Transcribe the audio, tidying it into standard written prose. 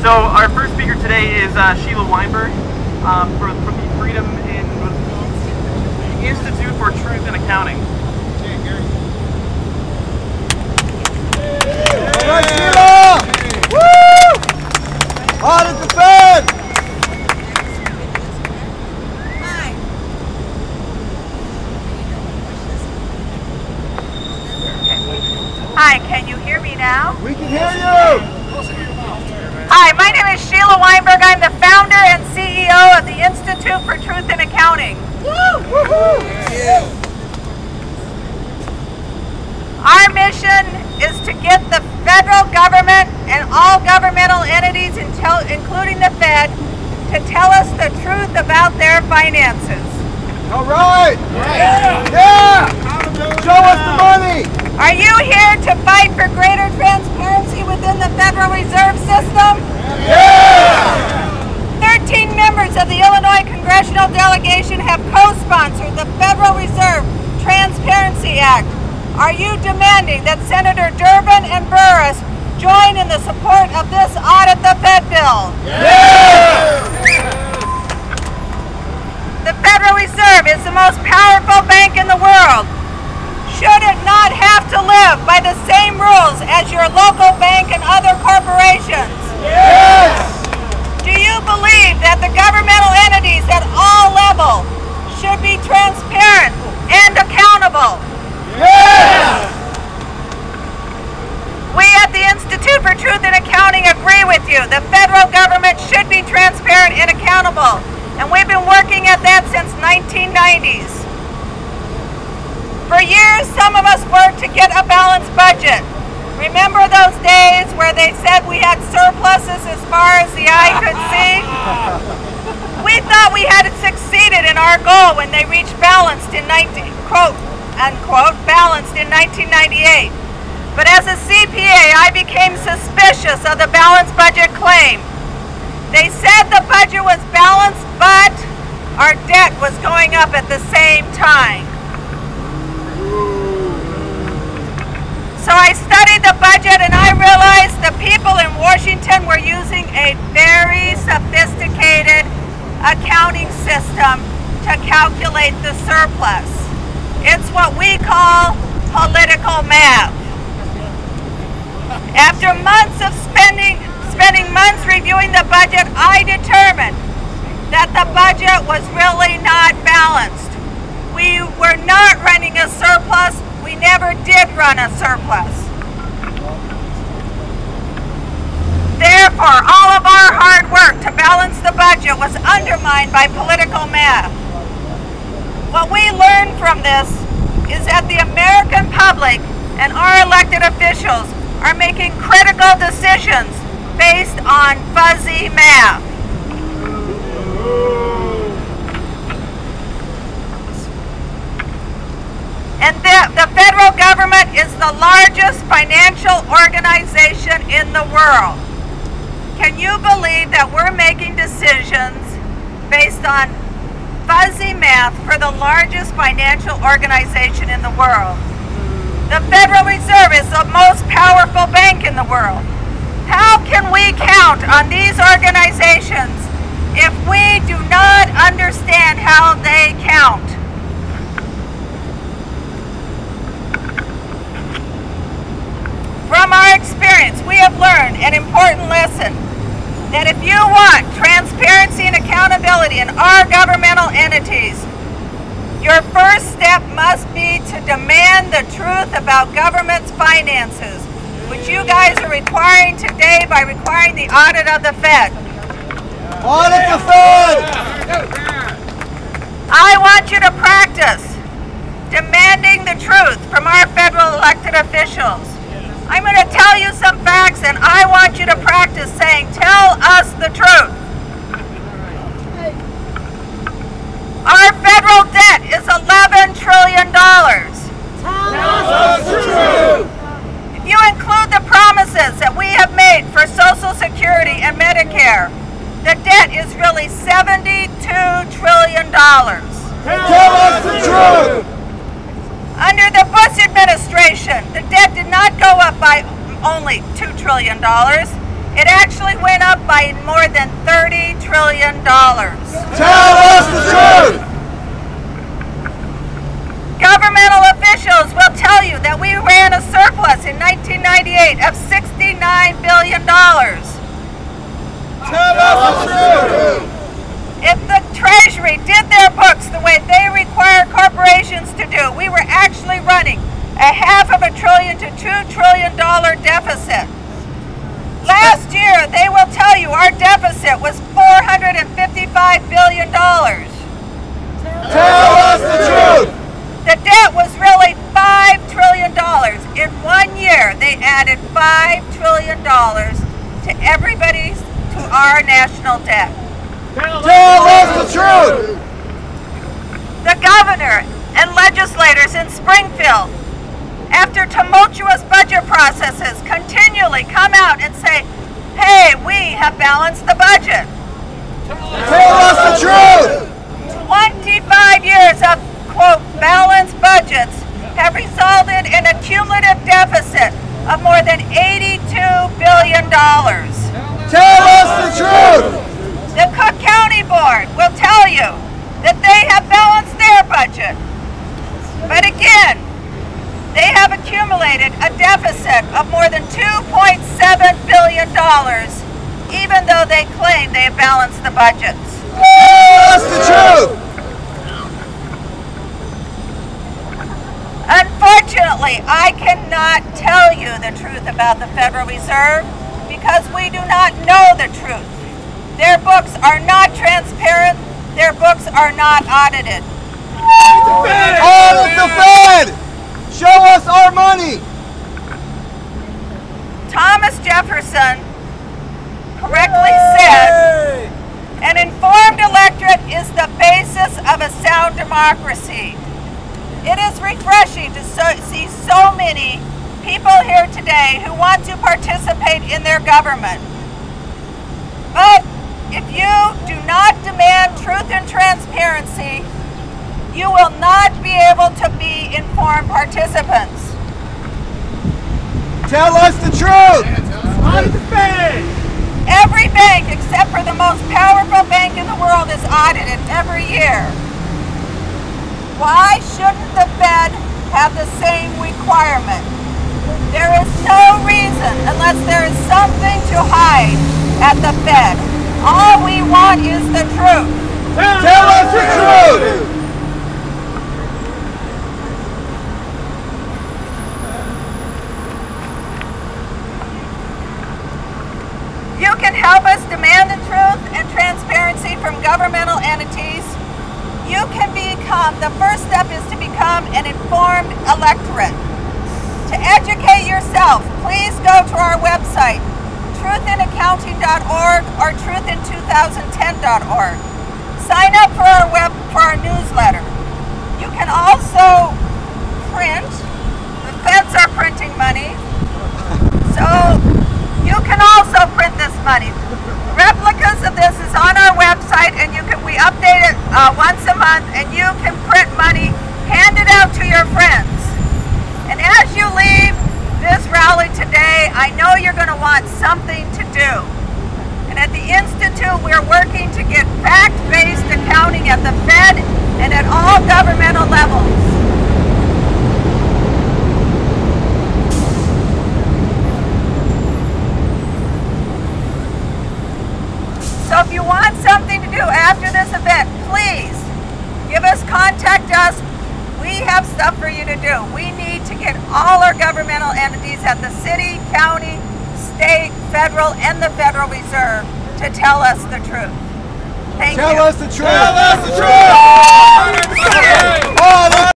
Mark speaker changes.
Speaker 1: So our first speaker today is Sheila Weinberg from the Freedom in Institute for Truth in Accounting.
Speaker 2: All right, Sheila! Woo! Audit the Fed!
Speaker 3: Hi. Hi, can you hear me now?
Speaker 2: We can hear you!
Speaker 3: Hi, my name is Sheila Weinberg. I'm the founder and CEO of the Institute for Truth in Accounting. Woo! Woohoo! Our mission is to get the federal government and all governmental entities, including the Fed, to tell us the truth about their finances.
Speaker 2: All right! Yeah! Show us the money!
Speaker 3: Are you here to fight for greater transparency within the Federal Reserve System?
Speaker 2: Yeah!
Speaker 3: 13 members of the Illinois Congressional Delegation have co-sponsored the Federal Reserve Transparency Act. Are you demanding that Senator Durbin and Burris join in the support of this Audit the Fed bill?
Speaker 2: Yeah!
Speaker 3: The Federal Reserve is the most powerful bank in the world. Should it not have to live by the same rules as your local bank and other corporations?
Speaker 2: Yes!
Speaker 3: Do you believe that the governmental entities at all levels should be transparent and accountable?
Speaker 2: Yes!
Speaker 3: We at the Institute for Truth in Accounting agree with you. The federal government should be transparent and accountable, and we've been working at that since 1990s. For years, some of us worked to get a balanced budget. Remember those days where they said we had surpluses as far as the eye could see? We thought we had succeeded in our goal when they reached balanced in balanced in 1998. But as a CPA, I became suspicious of the balanced budget claim. They said the budget was balanced, but our debt was going up at the same time. So I studied the budget and I realized the people in Washington were using a very sophisticated accounting system to calculate the surplus. It's what we call political math. After months of spending months reviewing the budget, I determined that the budget was really not balanced. We were not running a surplus. We never did run a surplus. Therefore, all of our hard work to balance the budget was undermined by political math. What we learned from this is that the American public and our elected officials are making critical decisions based on fuzzy math. And the federal government is the largest financial organization in the world. Can you believe that we're making decisions based on fuzzy math for the largest financial organization in the world? The Federal Reserve is the most powerful bank in the world. How can we count on these organizations if we do not understand how they count? From our experience, we have learned an important lesson that if you want transparency and accountability in our governmental entities, your first step must be to demand the truth about government's finances, which you guys are requiring today by requiring the audit of the Fed.
Speaker 2: Audit the Fed!
Speaker 3: I want you to practice demanding the truth from our federal elected officials. I'm going to tell you some facts, and I want you to practice saying, "Tell us the truth." Our federal debt is $11 trillion.
Speaker 2: Tell us the truth!
Speaker 3: If you include the promises that we have made for Social Security and Medicare, the debt is really $72 trillion.
Speaker 2: Tell us the truth!
Speaker 3: Under the Bush administration, the debt did not go up by only $2 trillion. It actually went up by more than $30 trillion.
Speaker 2: Tell us the truth!
Speaker 3: Governmental officials will tell you that we ran a surplus in 1998 of $69 billion.
Speaker 2: Tell us the truth!
Speaker 3: If the Treasury did their books the way they require corporations to do, we were actually running a $500 billion to $2 trillion deficit. Last year, they will tell you our deficit was $455 billion.
Speaker 2: Tell us the truth!
Speaker 3: The debt was really $5 trillion. In 1 year, they added $5 trillion to our national debt.
Speaker 2: Tell us the truth!
Speaker 3: The governor and legislators in Springfield, after tumultuous budget processes, continually come out and say, hey, we have balanced the budget.
Speaker 2: Tell us the truth!
Speaker 3: 25 years of, quote, balanced budgets have resulted in a cumulative deficit of more than $82 billion.
Speaker 2: Tell us the truth!
Speaker 3: The Cook County Board will tell you that they have balanced their budget. But again, they have accumulated a deficit of more than $2.7 billion, even though they claim they have balanced the budgets.
Speaker 2: Tell us the truth!
Speaker 3: Unfortunately, I cannot tell you the truth about the Federal Reserve because we do not know the truth. Their books are not transparent. Their books are not audited.
Speaker 2: Audit the Fed! Show us our money!
Speaker 3: Thomas Jefferson correctly said, an informed electorate is the basis of a sound democracy. It is refreshing to see so many people here today who want to participate in their government. But if you do not demand truth and transparency, you will not be able to be informed participants.
Speaker 2: Tell us the truth!
Speaker 3: Every bank except for the most powerful bank in the world is audited every year. Why shouldn't the Fed have the same requirement? There is no reason unless there is something to hide at the Fed. All we want is the truth.
Speaker 2: Tell us the truth!
Speaker 3: You can help us demand the truth and transparency from governmental entities. You can become, the first step is to become an informed electorate. To educate yourself, please go to our website, truthinaccounting.org or truthin2010.org. Sign up for our newsletter. You can also print. The feds are printing money. So you can also print this money. Replicas of this is on our website, and we update it once a month, and you can print money, hand it out to your friends. And as you leave this rally today, I know you're going to want something to do. And at the Institute, we're working to get fact-based accounting at the Fed and at all governmental levels. So if you want something to do after this event, please contact us. We have stuff for you to do. We need to get all our governmental entities at the city, county, state, federal, and the Federal Reserve to tell us the truth. Thank you.
Speaker 2: Tell us the truth! Tell us the truth!